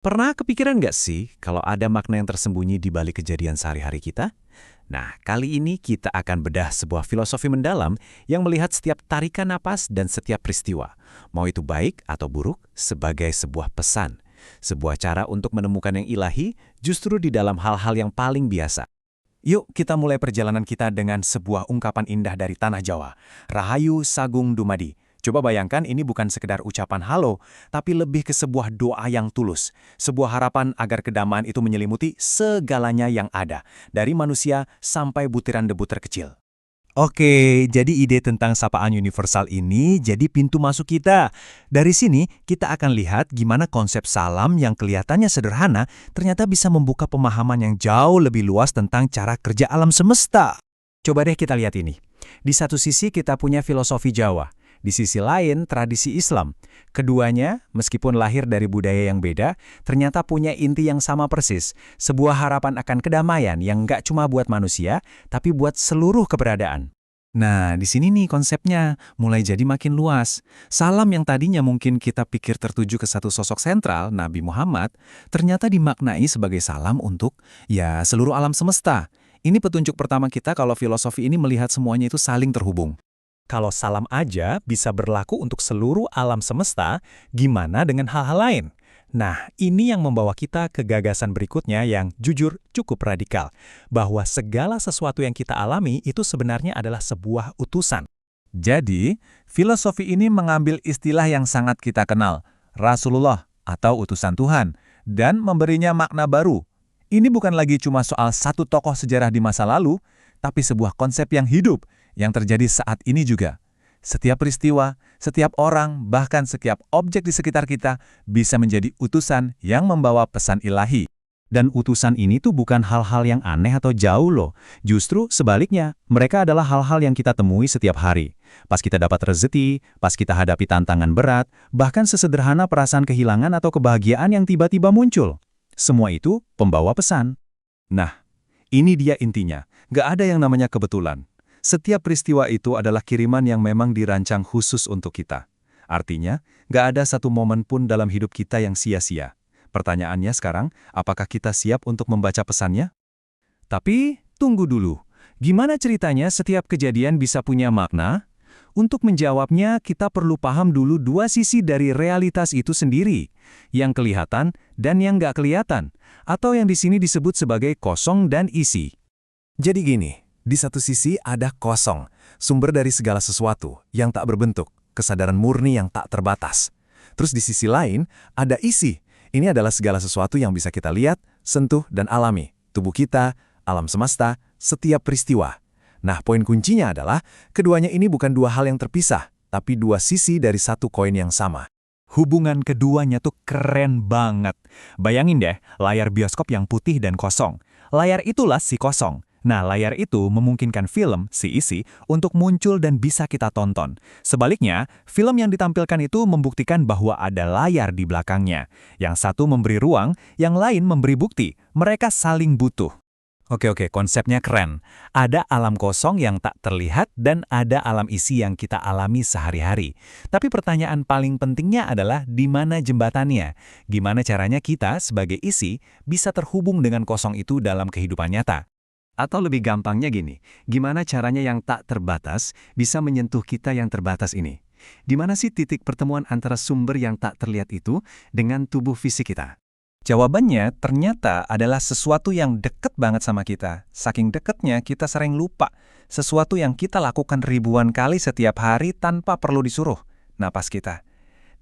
Pernah kepikiran nggak sih kalau ada makna yang tersembunyi di balik kejadian sehari-hari kita? Nah, kali ini kita akan bedah sebuah filosofi mendalam yang melihat setiap tarikan napas dan setiap peristiwa, mau itu baik atau buruk, sebagai sebuah pesan. Sebuah cara untuk menemukan yang ilahi justru di dalam hal-hal yang paling biasa. Yuk kita mulai perjalanan kita dengan sebuah ungkapan indah dari Tanah Jawa, Rahayu Sagung Dumadi. Coba bayangkan ini bukan sekedar ucapan halo, tapi lebih ke sebuah doa yang tulus. Sebuah harapan agar kedamaian itu menyelimuti segalanya yang ada, dari manusia sampai butiran debu terkecil. Oke, jadi ide tentang sapaan universal ini jadi pintu masuk kita. Dari sini, kita akan lihat gimana konsep salam yang kelihatannya sederhana ternyata bisa membuka pemahaman yang jauh lebih luas tentang cara kerja alam semesta. Coba deh kita lihat ini. Di satu sisi kita punya filosofi Jawa, di sisi lain tradisi Islam. Keduanya, meskipun lahir dari budaya yang beda, ternyata punya inti yang sama persis. Sebuah harapan akan kedamaian yang nggak cuma buat manusia, tapi buat seluruh keberadaan. Nah, di sini nih konsepnya mulai jadi makin luas. Salam yang tadinya mungkin kita pikir tertuju ke satu sosok sentral, Nabi Muhammad, ternyata dimaknai sebagai salam untuk, ya, seluruh alam semesta. Ini petunjuk pertama kita kalau filosofi ini melihat semuanya itu saling terhubung. Kalau salam aja bisa berlaku untuk seluruh alam semesta, gimana dengan hal-hal lain? Nah, ini yang membawa kita ke gagasan berikutnya yang jujur cukup radikal, bahwa segala sesuatu yang kita alami itu sebenarnya adalah sebuah utusan. Jadi, filosofi ini mengambil istilah yang sangat kita kenal, Rasulullah atau utusan Tuhan, dan memberinya makna baru. Ini bukan lagi cuma soal satu tokoh sejarah di masa lalu, tapi sebuah konsep yang hidup, yang terjadi saat ini juga. Setiap peristiwa, setiap orang, bahkan setiap objek di sekitar kita bisa menjadi utusan yang membawa pesan ilahi. Dan utusan ini tuh bukan hal-hal yang aneh atau jauh loh. Justru sebaliknya, mereka adalah hal-hal yang kita temui setiap hari. Pas kita dapat rezeki, pas kita hadapi tantangan berat, bahkan sesederhana perasaan kehilangan atau kebahagiaan yang tiba-tiba muncul. Semua itu pembawa pesan. Nah, ini dia intinya. Nggak ada yang namanya kebetulan. Setiap peristiwa itu adalah kiriman yang memang dirancang khusus untuk kita. Artinya, nggak ada satu momen pun dalam hidup kita yang sia-sia. Pertanyaannya sekarang, apakah kita siap untuk membaca pesannya? Tapi, tunggu dulu. Gimana ceritanya setiap kejadian bisa punya makna? Untuk menjawabnya, kita perlu paham dulu dua sisi dari realitas itu sendiri. Yang kelihatan dan yang nggak kelihatan. Atau yang di sini disebut sebagai kosong dan isi. Jadi gini. Di satu sisi ada kosong, sumber dari segala sesuatu yang tak berbentuk, kesadaran murni yang tak terbatas. Terus di sisi lain ada isi. Ini adalah segala sesuatu yang bisa kita lihat, sentuh, dan alami. Tubuh kita, alam semesta, setiap peristiwa. Nah, poin kuncinya adalah keduanya ini bukan dua hal yang terpisah, tapi dua sisi dari satu koin yang sama. Hubungan keduanya tuh keren banget. Bayangin deh, layar bioskop yang putih dan kosong. Layar itulah si kosong. Nah, layar itu memungkinkan film, si isi, untuk muncul dan bisa kita tonton. Sebaliknya, film yang ditampilkan itu membuktikan bahwa ada layar di belakangnya. Yang satu memberi ruang, yang lain memberi bukti. Mereka saling butuh. Oke, konsepnya keren. Ada alam kosong yang tak terlihat dan ada alam isi yang kita alami sehari-hari. Tapi pertanyaan paling pentingnya adalah di mana jembatannya? Gimana caranya kita sebagai isi bisa terhubung dengan kosong itu dalam kehidupan nyata? Atau lebih gampangnya gini, gimana caranya yang tak terbatas bisa menyentuh kita yang terbatas ini? Di mana sih titik pertemuan antara sumber yang tak terlihat itu dengan tubuh fisik kita? Jawabannya ternyata adalah sesuatu yang dekat banget sama kita. Saking dekatnya kita sering lupa. Sesuatu yang kita lakukan ribuan kali setiap hari tanpa perlu disuruh. Napas kita.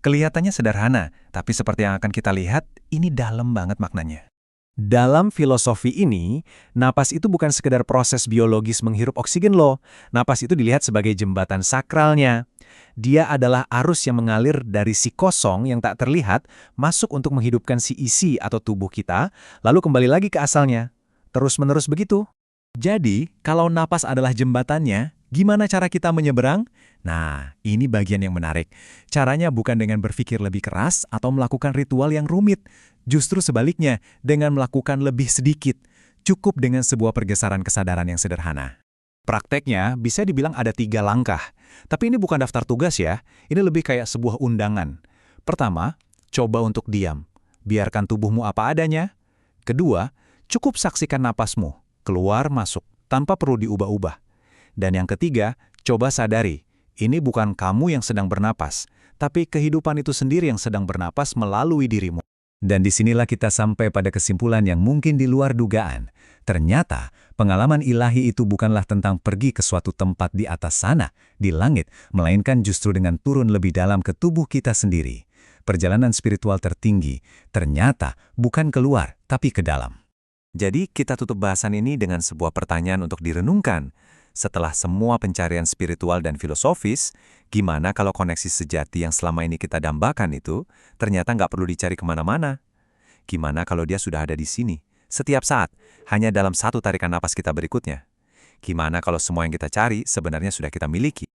Kelihatannya sederhana, tapi seperti yang akan kita lihat, ini dalam banget maknanya. Dalam filosofi ini, napas itu bukan sekedar proses biologis menghirup oksigen loh. Napas itu dilihat sebagai jembatan sakralnya. Dia adalah arus yang mengalir dari si kosong yang tak terlihat, masuk untuk menghidupkan si isi atau tubuh kita, lalu kembali lagi ke asalnya. Terus-menerus begitu. Jadi, kalau napas adalah jembatannya, gimana cara kita menyeberang? Nah, ini bagian yang menarik. Caranya bukan dengan berpikir lebih keras atau melakukan ritual yang rumit. Justru sebaliknya, dengan melakukan lebih sedikit. Cukup dengan sebuah pergeseran kesadaran yang sederhana. Prakteknya bisa dibilang ada 3 langkah. Tapi ini bukan daftar tugas ya. Ini lebih kayak sebuah undangan. Pertama, coba untuk diam. biarkan tubuhmu apa adanya. Kedua, cukup saksikan napasmu, keluar masuk, tanpa perlu diubah-ubah. Dan yang ketiga, coba sadari, ini bukan kamu yang sedang bernapas, tapi kehidupan itu sendiri yang sedang bernapas melalui dirimu. Dan disinilah kita sampai pada kesimpulan yang mungkin di luar dugaan. Ternyata, pengalaman ilahi itu bukanlah tentang pergi ke suatu tempat di atas sana, di langit, melainkan justru dengan turun lebih dalam ke tubuh kita sendiri. Perjalanan spiritual tertinggi, ternyata bukan keluar, tapi ke dalam. Jadi, kita tutup bahasan ini dengan sebuah pertanyaan untuk direnungkan. Setelah semua pencarian spiritual dan filosofis, gimana kalau koneksi sejati yang selama ini kita dambakan itu ternyata nggak perlu dicari kemana-mana? Gimana kalau dia sudah ada di sini, setiap saat, hanya dalam satu tarikan napas kita berikutnya? Gimana kalau semua yang kita cari sebenarnya sudah kita miliki?